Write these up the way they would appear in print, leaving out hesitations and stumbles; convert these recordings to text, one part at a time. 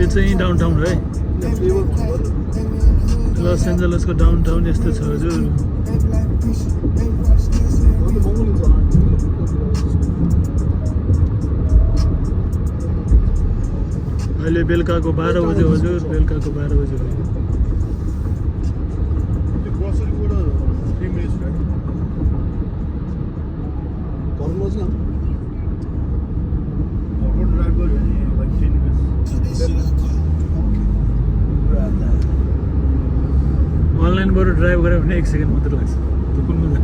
यो चाहिँ डाउनटाउन है लस एन्जलसको डाउनटाउन यस्तो छ हजुर अहिले बेलुकाको 12 बजे हजुर बेलुकाको 12 बजे हो अनलाइनबाट ड्राइभ गऱ्यो भने 1 सेकेन्ड मात्र लाग्छ कुनमा जा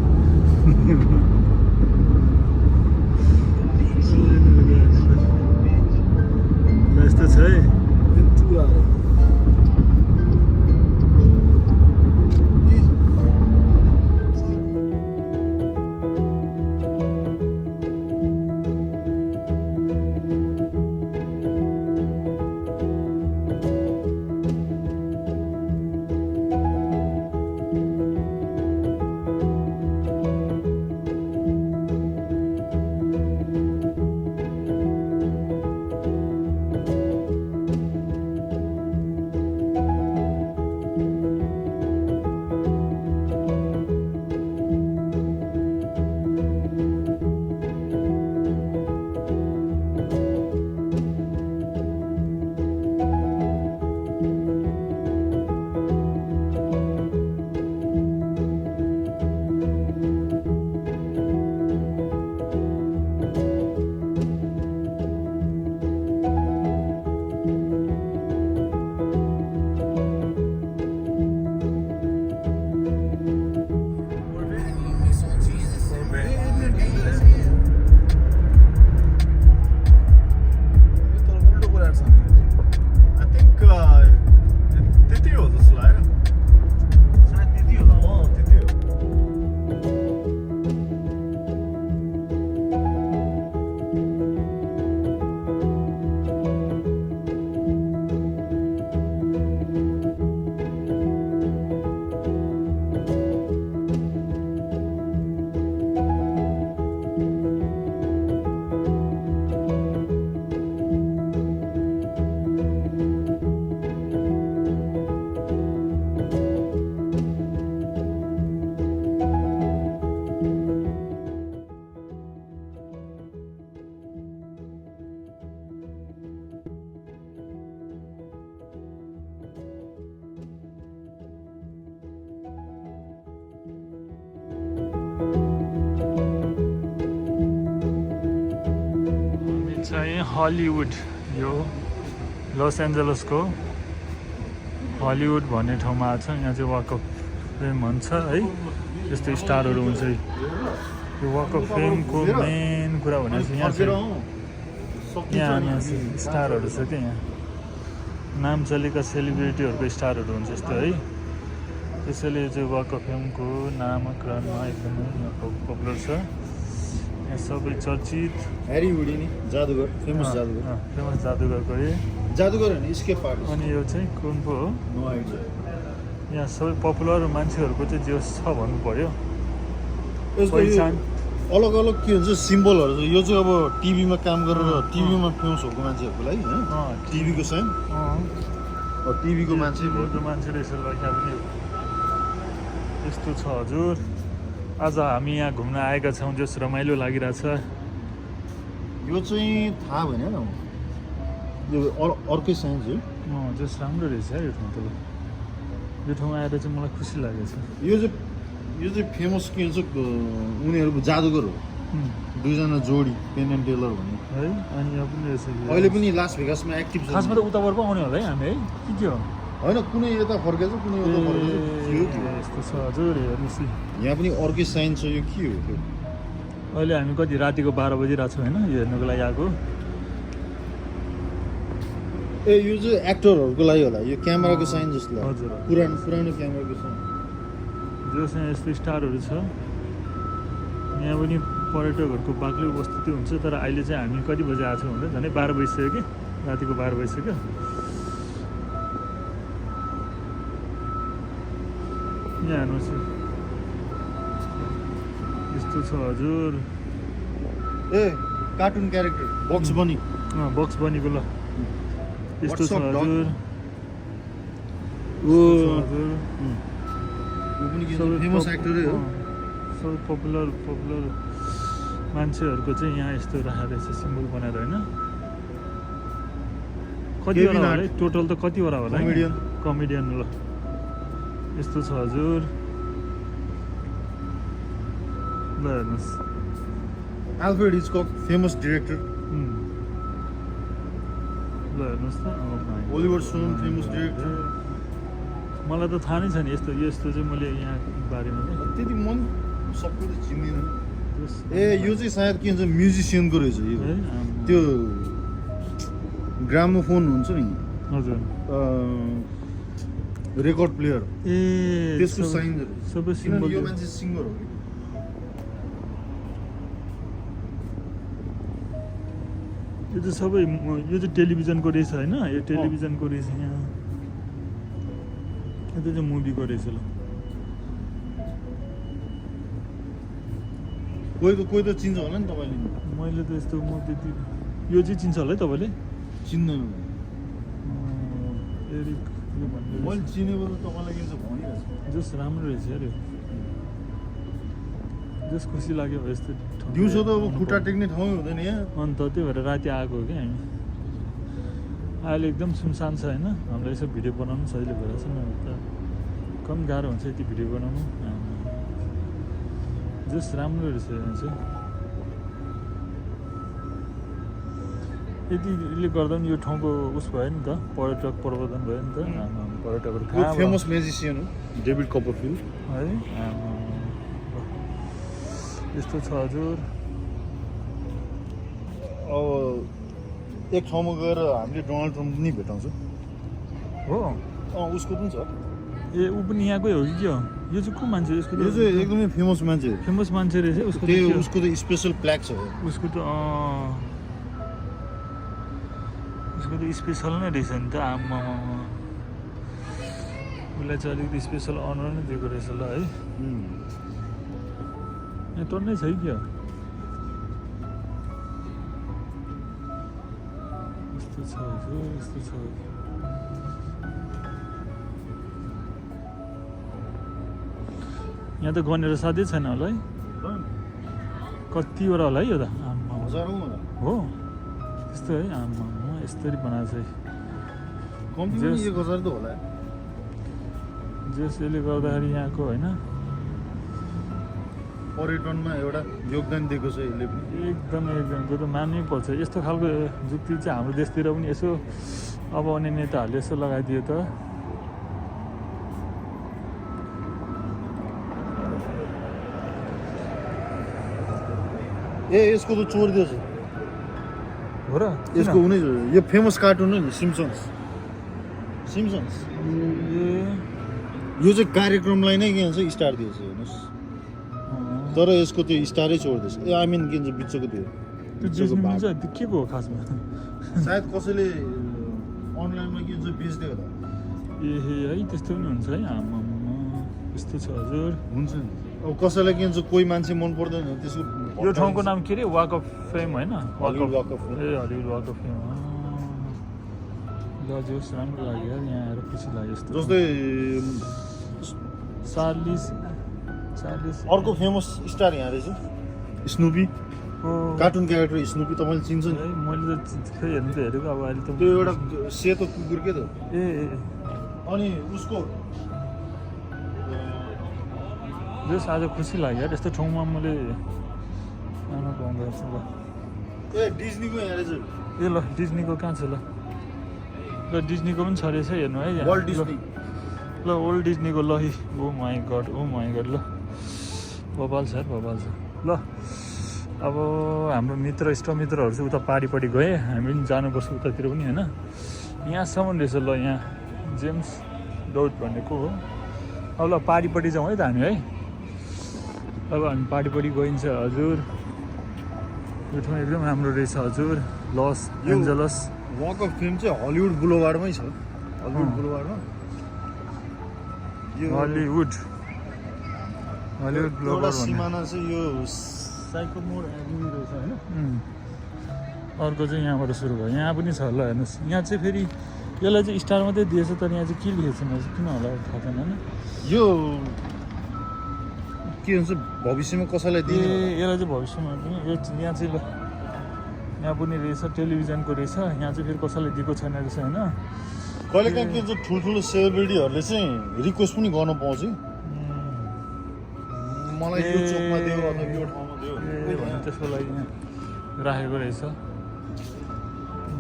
यस्तो छ है हलिउड यो लस एन्जलसको हलिउड भन्ने ठाउँमा आएको छ यहाँ चाहिँ वाक अफ फेम भन्छ है यस्तो स्टारहरू हुन्छ यो वाक अफ फेमको मेन कुरा भनेको चाहिँ यहाँ यहाँ स्टारहरू छ क्या यहाँ नाम चलेका सेलिब्रिटीहरूको स्टारहरू हुन्छ यस्तो है त्यसैले यो चाहिँ वाक अफ फेमको नामकरणमा एकदमै पपुलर छ सबै चर्चित ह्यारी हुडिनी जादुगर फेमस जादुगरको जादुगर हैन स्केप आर्टिस्ट अनि यो चाहिँ कुन पो हो नो आइडिया यहाँ सबै पपुलर मान्छेहरूको चाहिँ जे छ भन्नु पर्यो पहिचान अलग अलग के हुन्छ सिम्बलहरू यो चाहिँ अब टिभीमा काम गरेर टिभीमा फेमस भएको मान्छेहरूको लागि हैन टिभीको साइन टिभीको मान्छेले यसो लेख्या पनि यस्तो छ हजुर आज हामी यहाँ घुम्न आएका छौँ जस रमाइलो लागिरहेछ यो चाहिँ थाहा भएन यो अर्कै साइन्स हो जस राम्रो रहेछ है यो ठाउँ त यो ठाउँ आएर चाहिँ मलाई खुसी लागेको छ यो चाहिँ फेमस के हुन्छ उनीहरूको जादुगर हो दुईजना जोडी पेन एन्ड टेलर भन्ने है अनि यहाँ पनि रहेछ अहिले पनि लास भेगासमा एक्टिभ छ खासमा त उताबाट पो आउने होला है हामी है के हो होइन कुनै यता फर्केछ कुनै उता फर्केछ यस्तो छ हजुर हेर्नुहोस् यहाँ पनि अर्कै साइन छ यो के हो त्यो अहिले हामी कति रातिको 12 बजिरहेको छौँ होइन यो हेर्नुको लागि आएको ए यो चाहिँ एक्टरहरूको लागि होला यो क्यामेराको साइन जस्तो लाग्छ हजुर पुरानो क्यामेराको साइन जोसँग यस्तो स्टारहरू छ यहाँ पनि पर्यटकहरूको बाक्लो उपस्थिति हुन्छ तर अहिले चाहिँ हामी कति बजी आएको छौँ भन्दा झन् 12 बजिसक्यो कि रातिको 12 बजिसक्यो यहाँ हेर्नुहोस् यस्तो छ हजुर ए कार्टुन क्यारेक्टर बक्स बनी बक्स बनीको ल यस्तो छ What's up, dog? हजुर ओ हजुर ऊ पनि के फेमस एक्टरै हो सबै पपुलर मान्छेहरूको चाहिँ यहाँ यस्तो राखेर रहेछ सिम्बल बनाएर होइन कतिवटा Kevin होला Hart. है टोटल त कतिवटा होला है? Comedian. कमेडियन ल यस्तो छ हजुर ल हेर्नुहोस् Alfred Hitchcock फेमस डिरेक्टर ल हेर्नुहोस् त Oliver Stone फेमस डिरेक्टर मलाई त थाहा नै छैन यस्तो चाहिँ मैले यहाँ बारेमा चाहिँ त्यति मन सबै त चिन्दिनँ त्यस- ए यो चाहिँ सायद के भन्छ म्युजिसियनको रहेछ यो है आम्मा। त्यो ग्रामोफोन हुन्छ नि हजुर रेकर्ड प्लेयर ए त्यसको सबै- साइन सबै किनभने सिम्बल यो मान्छे सिङ्गर हो कि यो चाहिँ सबै यो चाहिँ टेलिभिजनको रहेछ होइन यो टेलिभिजनको रहेछ यहाँ यो चाहिँ मुभीको रहेछ ल कोही त चिन्छ होला नि तपाईँले मैले त यस्तो म त्यति यो चाहिँ चिन्छ होला है तपाईँले चिन्दैन एरिक यो भन्ने मैले चिनेको त तपाईँलाई के छ भनिरहेको छु जस राम्रो रहेछ अरे जस खुसी लाग्यो यस्तो ठाउँ दिउँसो त अब खुट्टा टेक्ने ठाउँ हुँदैन यहाँ अन्त त्यही भएर राति आएको हो कि हामी अहिले एकदम सुनसान छ होइन हामीलाई यसो भिडियो बनाउनु सजिलो भइरहेछ नि त कम गाह्रो हुन्छ यति भिडियो बनाउनु जस राम्रो रहेछ यहाँ चाहिँ यतिले गर्दा पनि यो ठाउँको उस भयो नि त पर्यटक प्रवर्धन भयो नि त पर्यटकहरू यो कहाँबाट- फेमस म्युजिसियन हो डेभिड कपरफिल्ड है यस्तो छ हजुर अब एक ठाउँमा गएर हामीले डोनाल्ड ट्रम्प पनि भेटाउँछौँ हो उसको पनि छ ए ऊ पनि यहाँकै हो कि के हो यो चाहिँ को मान्छे यसको यो चाहिँ एकदमै फेमस मान्छे हो फेमस मान्छे रहेछ उसको त त्यही के हो? उसको त स्पेसल प्ल्याक छ उसको त उसको त स्पेसल नै रहेछ नि त आम्मा उसलाई चाहिँ अलिकति स्पेसल अनर नै दिएको रहेछ ल है यहाँ टन्नै छ कि क्या यस्तो छ हजुर यस्तो छ यहाँ त गनेर साध्यै छैन होला है कतिवटा होला है यो त आम्मा हजारौँ होला हो यस्तो है आम्मा यस्तरी बनाएको छ है कम्ती पनि 1000 त होला जसले गर्दाखेरि यहाँको होइन पर्यटनमा एउटा योगदान दिएको छ यसले पनि एकदमै त्यो त मान्नै पर्छ यस्तो खालको जुक्ति चाहिँ हाम्रो देशतिर पनि यसो अब आउने नेताहरूले यसो लगाइदियो त ए यसको त चोरिदिएछ हो र यसको हुनै यो फेमस कार्टुन हो नि सिम्सन्स ए यो चाहिँ कार्यक्रमलाई नै के भन्छ स्टार दिएछ हेर्नुहोस् तर यसको त्यो स्टारै छोड्दैछ ए आई मिन के भन्छ बिचको त्यो त्यो डिज्नीमा चाहिँ त्यो के को हो खासमा सायद कसैले अनलाइनमा के भन्छ बेच्दियो होला ए है त्यस्तो पनि हुन्छ है आम्मा यस्तो छ हजुर हुन्छ नि अब कसैलाई के भन्छ कोही मान्छे मन पर्दैन त्यसको यो ठाउँको नाम के अरे वाक अफ फेम होइन Hollywood walk of fame. A Hollywood walk of fame जोस् राम्रो लाग्यो यार यहाँ आएर खुसी लाग्यो यस्तो जस्तै चार्लिस अर्को फेमस स्टार यहाँ रहेछ स्नुपी हो कार्टुन क्यारेक्टर स्नुपी तपाईँले चिन्छ नि है मैले त खै हेर्नु त हेरेको अब अहिले त त्यो एउटा सेतो कुकुर के त ए अनि उसको जोस् आज खुसी लाग्यो यार यस्तो ठाउँमा मैले आउन पाउँदो रहेछ ल ए डिज्नीको यहाँ रहेछ ए ल डिज्नीको कहाँ छ ल डिज्नीको पनि छ रहेछ हेर्नु है यहाँ वर्ल्ड डिज्नी ल ओल्ड डिज्नीको ल ओ माई गड ल बबाल छ बबाल छ ल अब हाम्रो इष्टमित्रहरू चाहिँ उता पारिपट्टि गए हामी पनि जानुपर्छ उतातिर पनि होइन यहाँसम्म रहेछ ल यहाँ जेम्स डोट भनेको हो अब ल पारिपट्टि जाउँ है त हामी है अब हामी पारिपट्टि गइन्छ हजुर यो ठाउँ एकदम राम्रो रहेछ हजुर Los Angeles walk of fame चाहिँ हलिउड बुलोवार्डमै छ हलिउड बुलोवार्डमा यो हलिउड एउटा ब्लगर सिमाना चाहिँ यो साइकोमोर एभिन्यू रहेछ होइन अर्को चाहिँ यहाँबाट सुरु भयो यहाँ पनि छ ल हेर्नुहोस् यहाँ चाहिँ फेरि यसलाई चाहिँ स्टार मात्रै दिएछ तर यहाँ चाहिँ के लेखेको छैन किन होला थाहा छैन होइन यो के हुन्छ भविष्यमा कसैलाई दिने यसलाई चाहिँ भविष्यमा पनि यो यहाँ चाहिँ ल यहाँ पनि रहेछ टेलिभिजनको रहेछ यहाँ चाहिँ फेरि कसैलाई दिएको छैन रहेछ होइन कहिलेकाहीँ के हुन्छ ठुल्ठुलो सेलिब्रिटीहरूले चाहिँ रिक्वेस्ट पनि गर्न पाउँछ मलाई यो चोकमा दियो अथवा यो ठाउँमा दियो भने त्यसको लागि यहाँ राखेको रहेछ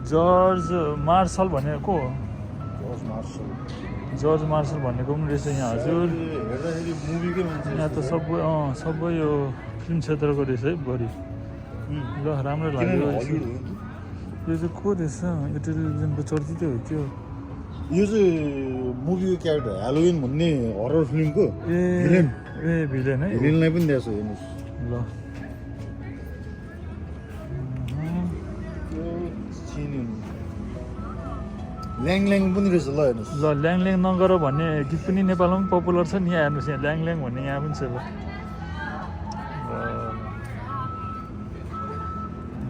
जर्ज मार्सल भनेको जर्ज मार्सल भनेको पनि रहेछ यहाँ हजुर हेर्दाखेरि मुभीकै मान्छे यहाँ त सबै यो फिल्म क्षेत्रको रहेछ है बढी ल राम्रो लाग्यो यो चाहिँ को रहेछ यो टेलिभिजनको चर्चितै हो त्यो यो चाहिँ मुभीको क्यारेक्टर ह्यालोविन भन्ने हरर फिल्मको भिलेन भिलेन है भिलेनलाई पनि दिएछ हेर्नुहोस् ल ल्याङ पनि रहेछ ल हेर्नुहोस् ल ल्याङ नगर भन्ने गीत पनि नेपालमा पनि पपुलर छ नि यहाँ हेर्नुहोस् यहाँ ल्याङ भन्ने यहाँ पनि छ ल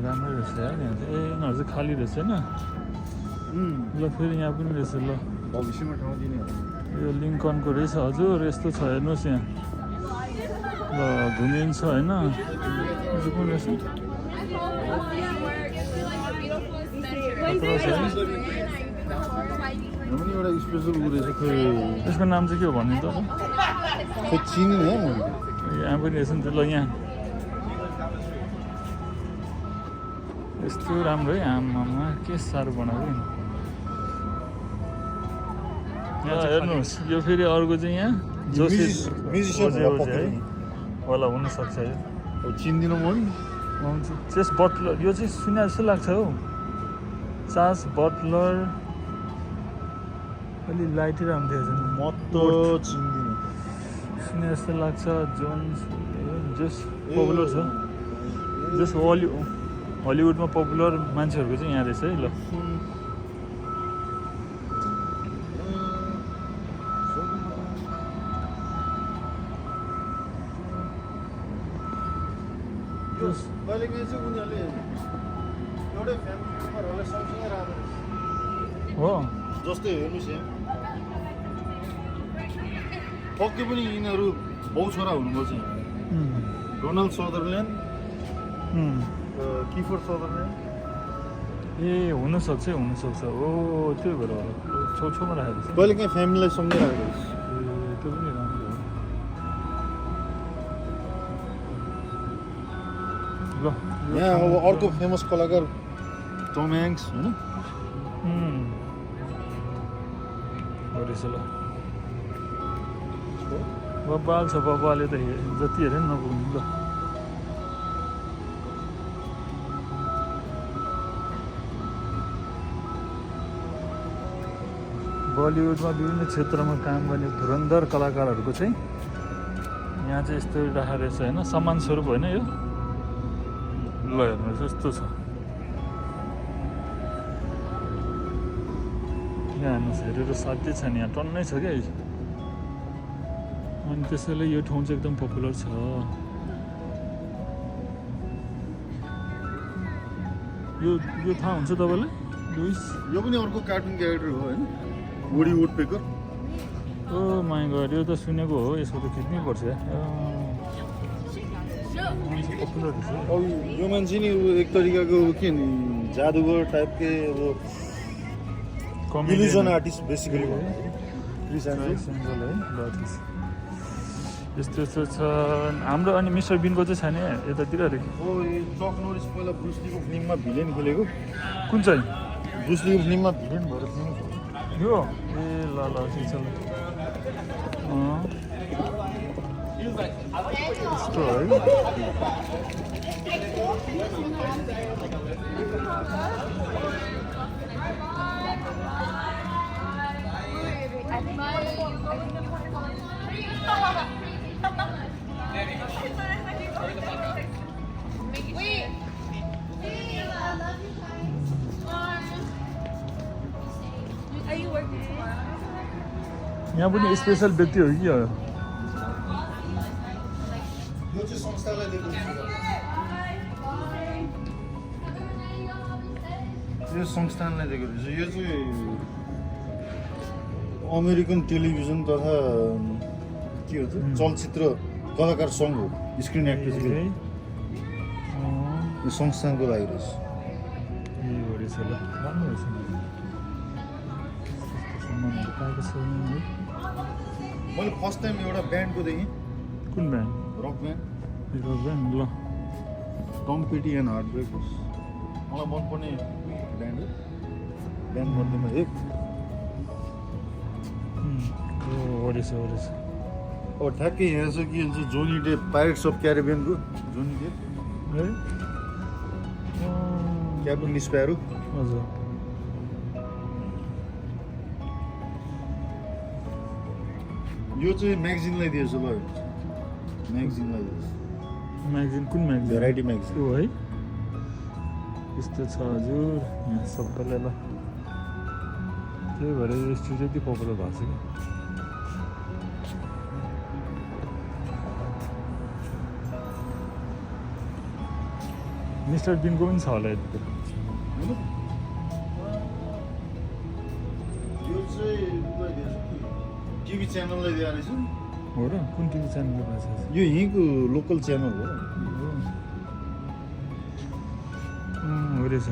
राम्रै रहेछ यार यहाँ चाहिँ यिनीहरू चाहिँ खाली रहेछ होइन ल फेरि यहाँ पनि रहेछ ल भविष्यमा ठाउँ दिने यो लिङ्कनको रहेछ हजुर यस्तो छ हेर्नुहोस् यहाँ ल घुमिन्छ होइन यो चाहिँ कुन रहेछ एउटा स्पेसल उ रहेछ खै यसको नाम चाहिँ के हो भन्नु त खै चिनिन यहाँ पनि रहेछ नि त ल यहाँ यस्तो राम्रो है आमामा के साह्रो बनाएको यहाँ हेर्नुहोस् यो फेरि अर्को चाहिँ यहाँ है होला हुनसक्छ है चिन्दिनँ म हुन्छ चेस बटलर यो चाहिँ सुने जस्तो लाग्छ हौ चार्ल्स बटलर अलि लाइटै राम्रो म त चिन्दिनँ सुने जस्तो लाग्छ जोन्स जस पपुलर छ जस हलिउडमा पपुलर मान्छेहरूको चाहिँ यहाँ रहेछ है ल कहिलेकाहीँ चाहिँ उनीहरूले एउटै फ्यामिली मेम्बरहरूलाई सँगसँगै राख्दो रहेछ हो जस्तै हेर्नुहोस् यहाँ पक्कै पनि यिनीहरू बाउ छोरा हुनुपर्छ यहाँ डोनाल्ड सदरल्यान्ड किफोर सदरल्यान्ड ए हुनसक्छ हो त्यो भएर होला छेउछेउमा राखेको छ कहिलेकाहीँ फ्यामिलीलाई सँगै राखेको रहेछ ए त्यो पनि राम्रो हो ल यहाँ अब अर्को फेमस कलाकार टम ह्याङ्क्स होइन रहेछ ल बब्बाल छ बब्बाले त जति हेरे पनि नपुग्नु ल बलिउडमा विभिन्न क्षेत्रमा काम गर्ने धुरन्धर कलाकारहरूको चाहिँ यहाँ चाहिँ यस्तो राखेको रहेछ होइन सम्मान स्वरूप होइन यो ल हेर्नुहोस् यस्तो छ यहाँ हेर्नुहोस् हेरेर साध्यै छ नि यहाँ टन्नै छ क्या अनि त्यसैले यो ठाउँ चाहिँ एकदम पपुलर छ यो थाहा हुन्छ तपाईँलाई लुइस यो पनि अर्को कार्टुन क्यारेक्टर हो होइन Woody Woodpecker oh my God यो त सुनेको हो यसको त खिच्नै पर्छ पपुलर रहेछ अब यो मान्छे नि एक तरिकाको के नि जादुगर टाइपकै अब illusion artist basically Criss Angel है यस्तो यस्तो छ हाम्रो अनि मिस्टर बिनको चाहिँ छैन यतातिर अरे हो चक नोरिस पहिला ब्रुसलीको फिल्ममा भिलेन खेलेको कुन चाहिँ ब्रुसलीको फिल्ममा भिलेन भएर फेमस यो ए ल ठिक छ ल यस्तो है यहाँ पनि स्पेसल व्यक्ति हो कि यो चाहिँ संस्थालाई दिएको यो संस्थानले दिएको रहेछ यो चाहिँ अमेरिकन टेलिभिजन तथा के भन्छ चलचित्र कलाकार सङ्घ हो स्क्रिन एक्टर्स गिल्ड यो संस्थानको लागि रहेछ मैले फर्स्ट टाइम एउटा ब्यान्डको देखेँ कुन ब्यान्ड रक ब्यान्ड ल टम पेटी एन्ड हार्ट ब्रेकर्स मलाई मनपर्ने ब्यान्ड हो ब्यान्ड मध्येमा एक ओरेछ अब ठ्याक्कै यहाँ चाहिँ के भन्छ Johnny Depp pirates of क्यारिबियनको Johnny Depp है क्याप्टेन स्प्यारो हजुर यो चाहिँ म्यागजिनलाई दिएछ ल म्यागजिनलाई दिएछ म्यागजिन कुन म्यागजिन भेराइटी म्यागजिन हो है यस्तो छ हजुर यहाँ सबैलाई ल त्यही भएर यो स्टुडियो यति पपुलर भएको छ कि मिस्टर बिनको पनि छ होला यति यो चाहिँ टिभी च्यानललाई दिएर रहेछ हो र कुन टिभी च्यानलको भाषा छ यो यहीँको लोकल च्यानल हो हो रहेछ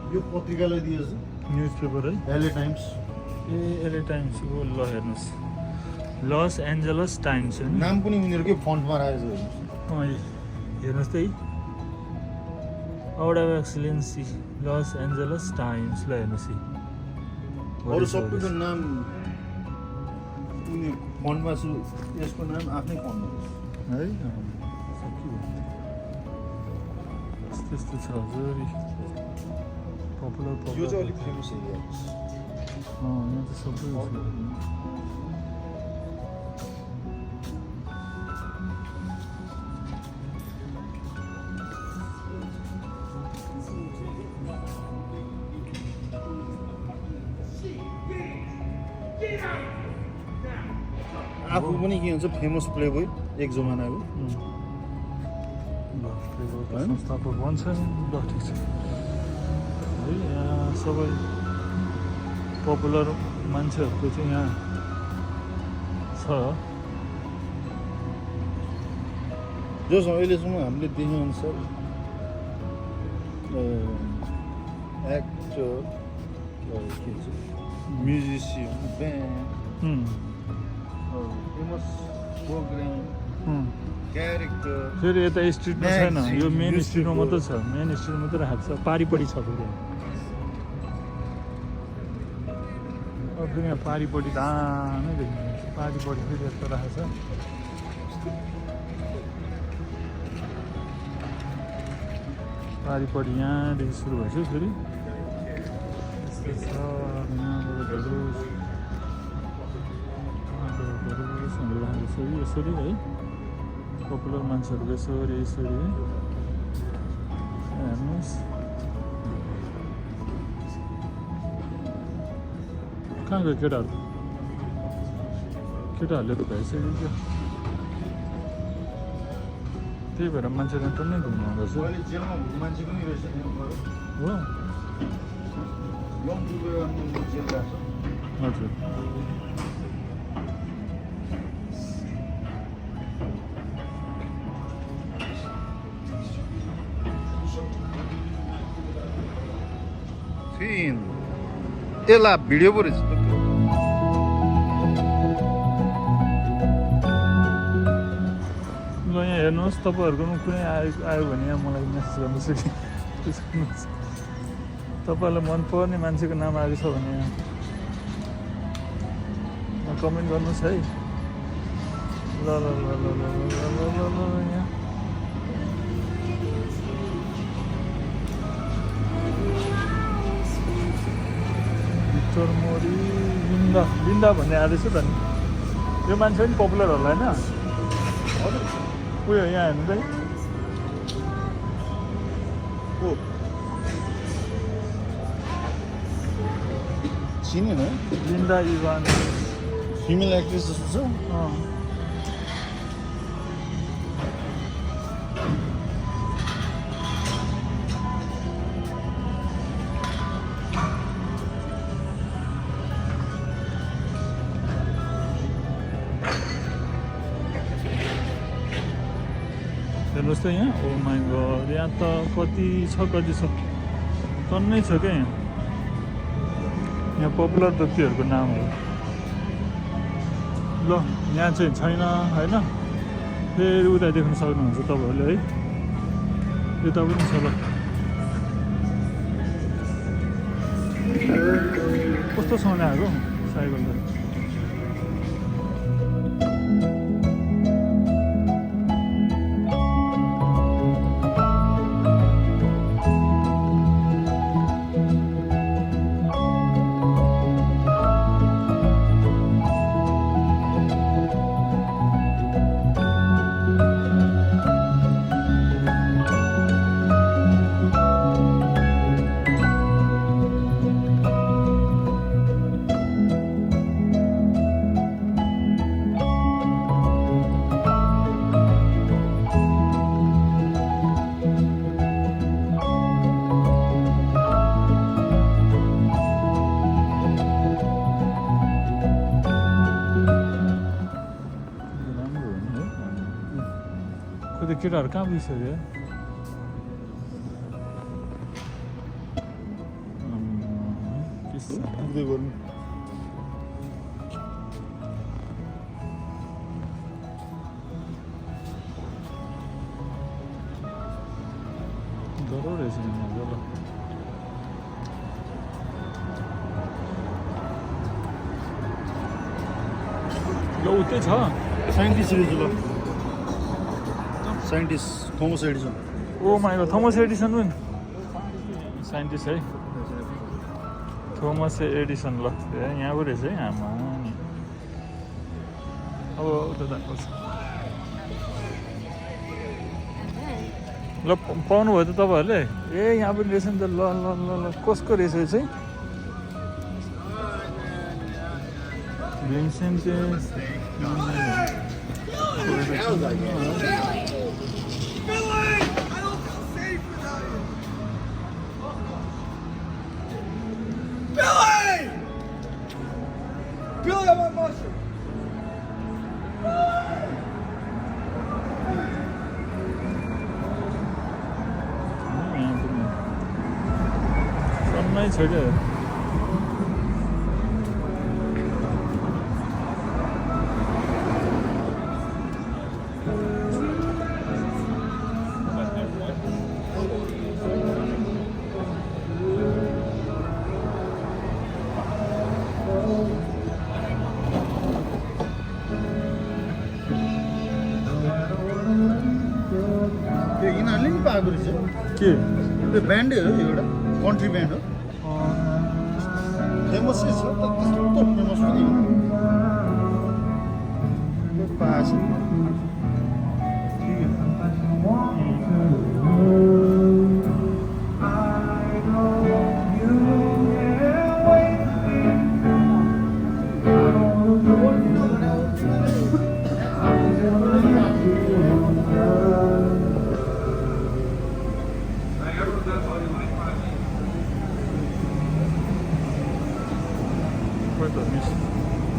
यो पत्रिकालाई दिएछ न्युज पेपर है एलए टाइम्स ए एलए टाइम्स हो ल हेर्नुहोस् लस एन्जलस टाइम्स होइन नाम पनि उनीहरूकै फन्टमा राखेको छ हेर्नुहोस् त है out of Excellency Los Angeles times ल हेर्नुहोस् है अरू सबैको नाम उनी फन्टमा छु यसको नाम आफ्नै फन्टमा है त्यस्तो छ हजुर पपुलर यो चाहिँ अलिक फेमस एरिया यहाँ त सबै आफू पनि के भन्छ फेमस प्लेबोय एक जमानाको संस्थापक भन्छ ल ठिक छ है यहाँ सबै पपुलर मान्छेहरूको चाहिँ यहाँ छ जस अहिलेसम्म हामीले देखेअनुसार एक्टर के भन्छ musician band famous program character फेरि यता स्ट्रिटमा छैन यो मेन स्ट्रिटमा मात्रै छ मेन स्ट्रिटमा मात्रै राखेको छ पारिपट्टि छ फेरि फेरि यहाँ पारिपट्टि दामै देख्नुहुन्छ पारिपट्टि फेरि यस्तो राखेको छ पारिपट्टि यहाँदेखि सुरु भएछ फेरि यस्तो छ यहाँबाट यसरी है पपुलर मान्छेहरूको यसरी है हेर्नुहोस् कहाँ गयो केटाहरूले त भइसक्यो क्या त्यही भएर मान्छे त्यहाँ टन्नै घुम्नु आउँदैछ अहिले जेलमा मान्छे पनि रहेछ हो हजुर त्यसलाई भिडियो पो रहेछ ल यहाँ हेर्नुहोस् तपाईँहरूकोमा कुनै आयो भने यहाँ मलाई मेसेज गर्नुहोस् कि तपाईँहरूलाई मनपर्ने मान्छेको नाम आएको छ भने यहाँ कमेन्ट गर्नुहोस् है ल ल ल ल ल ल ल ल यहाँ मोरी लिन्दा भन्ने आएछ त नि यो मान्छे पनि पपुलर होला होइन उयो यहाँ हेर्नु त चिनेन लिन्डा इभान फिमेल एक्ट्रेस जस्तो छ हेर्नुहोस् त यहाँ ओ माई गड यहाँ त कति छ टन्नै छ क्या यहाँ पपुलर त त्योहरूको नाम हो ल यहाँ चाहिँ छैन होइन फेरि उता देख्न सक्नुहुन्छ तपाईँहरूले है यता पनि छ ल कस्तोसँगले आएको साइकल त केटाहरू कहाँ पुगिसक्यो पुग्दै गर्नु डरो रहेछ ल उतै छ साइन्टिस्ट रहेछ ल scientist Thomas Edison oh my God Thomas Edison पनि साइन्टिस्ट है थोमस एडिसन ल यहाँ पो रहेछ है आमा नि अब उता जानुपर्छ ल पाउनुभयो त तपाईँहरूले ए यहाँ पनि रहेछ नि त ल ल ल ल कसको रहेछ यो चाहिँ भिन्सेन्ट सन्नै छ क्या यिनीहरूले नि पाएको रहेछ के त्यो ब्यान्डै हो एउटा कन्ट्री ब्यान्ड हो फेमस छ तर त्यस्तो फेमस पनि पाएछ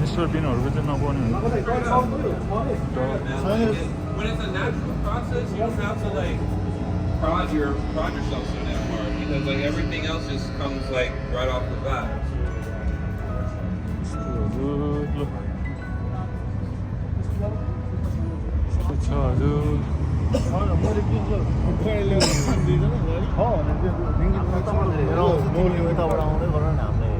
मिस्टर बिनहरूको चाहिँ नपाउने When it's a natural process, you don't have to like prod yourself so damn hard because like everything else just comes like right off the bat. यताबाट आउँदै गर न हामीले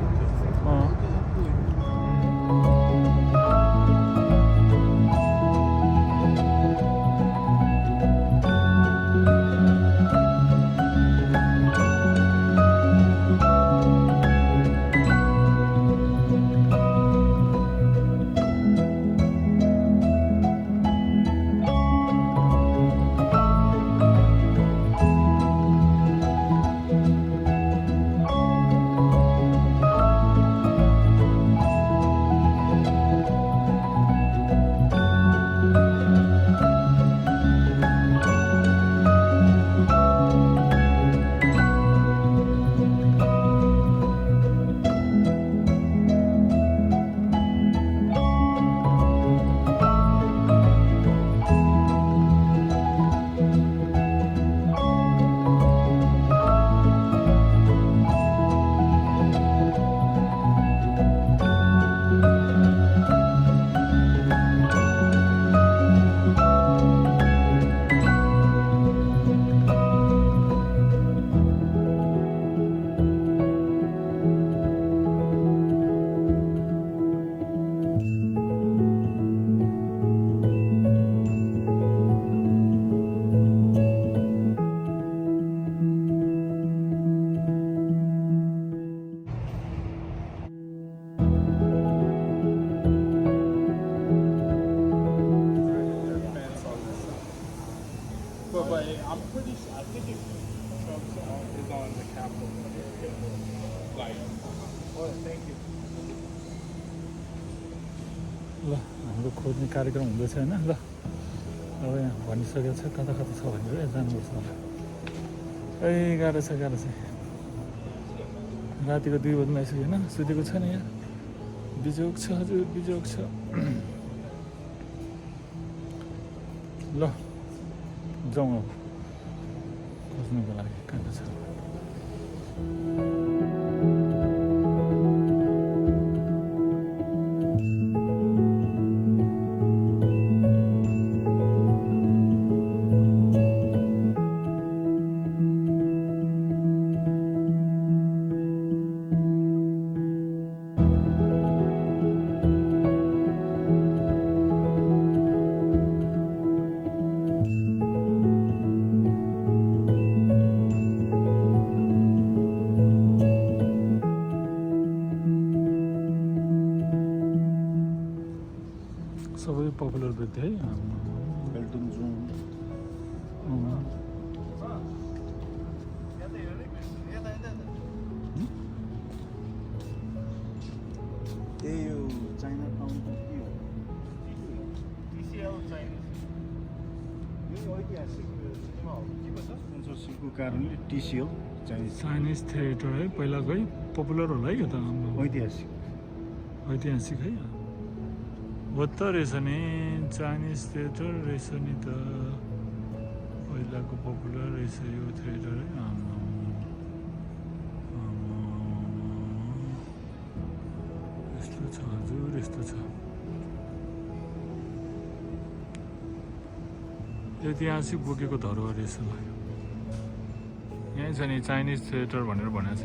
ल हाम्रो खोज्ने कार्यक्रम हुँदैछ होइन ल अब यहाँ भनिसकेको छ कता कता छ भनेर जानुपर्छ होला ए गाह्रो छ रातिको 2 बज्न आइसक्यो होइन सुतेको छैन यहाँ बिजोग छ हजुर बिजोग छ ल जाउँ अब खोज्नुको लागि कहाँ छ सबै पपुलर देख्थ्यो है एल्टन जोन त्यही हो चाइना टाउन के हो टिसिएल चाइनिज यो ऐतिहासिक सिनेमा हो के भन्छ स्पोन्सरसिपको कारणले टिसिएल चाइनिज थिएटर है पहिलाको है पपुलर होला है यो त ऐतिहासिक है हो त रहेछ नि चाइनिज थिएटर रहेछ नि त पहिलाको पपुलर रहेछ यो थिएटर है यस्तो छ हजुर यस्तो छ ऐतिहासिक बोकेको धरोहर रहेछ ल यहीँ छ नि चाइनिज थिएटर भनेर भनेको छ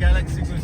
Galaxy को